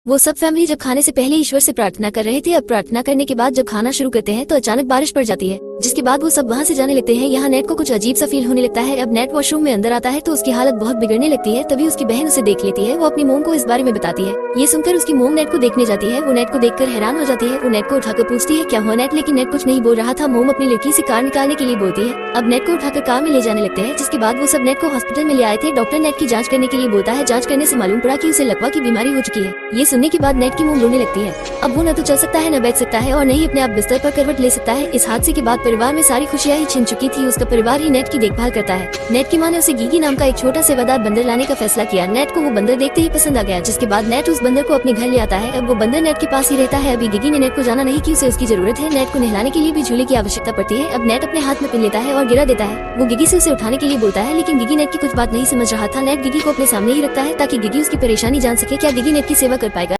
वो सब फैमिली जब खाने से पहले ईश्वर से प्रार्थना कर रहे थे। अब प्रार्थना करने के बाद जब खाना शुरू करते हैं तो अचानक बारिश पड़ जाती है, जिसके बाद वो सब वहाँ से जाने लगते हैं। यहाँ नेट को कुछ अजीब सा फील होने लगता है। अब नेट वॉशरूम में अंदर आता है तो उसकी हालत बहुत बिगड़ने लगती है। तभी उसकी बहन उसे देख लेती है। वो अपनी मोम को इस बारे में बताती है। ये सुनकर उसकी मोम नेट को देखने जाती है। वो नेट को देखकर हैरान हो जाती है। वो नेट को उठाकर पूछती है क्या हुआ नेट, लेकिन नेट कुछ नहीं बोल रहा था। मोम अपनी लड़की से कार निकालने के लिए बोलती है। अब नेट को उठाकर कार में ले जाने लगते हैं, जिसके बाद वो सब नेट को हॉस्पिटल में ले आए थे। डॉक्टर नेट की जाँच करने के लिए बोलता है। जाँच करने से मालूम पड़ा कि उसे लकवा की बीमारी हो चुकी है। ये सुनने के बाद नेट की मोम रोने लगती है। अब वो न तो चल सकता है, न बैठ सकता है और न ही अपने आप बिस्तर पर करवट ले सकता है। इस हादसे के बाद परिवार में सारी खुशियां ही छिन चुकी थी। उसका परिवार ही नेट की देखभाल करता है। नेट की माँ ने उसे गीगी नाम का एक छोटा सेवादार बंदर लाने का फैसला किया। नेट को वो बंदर देखते ही पसंद आ गया, जिसके बाद नेट उस बंदर को अपने घर ले आता है। अब वो बंदर नेट के पास ही रहता है। अभी गिगी ने नेट को जाना नहीं कि उसे उसकी जरूरत है। नेट को नहलाने के लिए भी झूले की आवश्यकता पड़ती है। अब नेट अपने हाथ में पिन लेता है और गिरा देता है। वो गिगी से उसे उठाने के लिए बोलता है, लेकिन गिगी नेट की कुछ बात नहीं समझ रहा था। नेट गिगी को अपने सामने ही रखता है ताकि गिगी उसकी परेशानी जान सके। क्या गिगी नेट की सेवा कर पाएगी?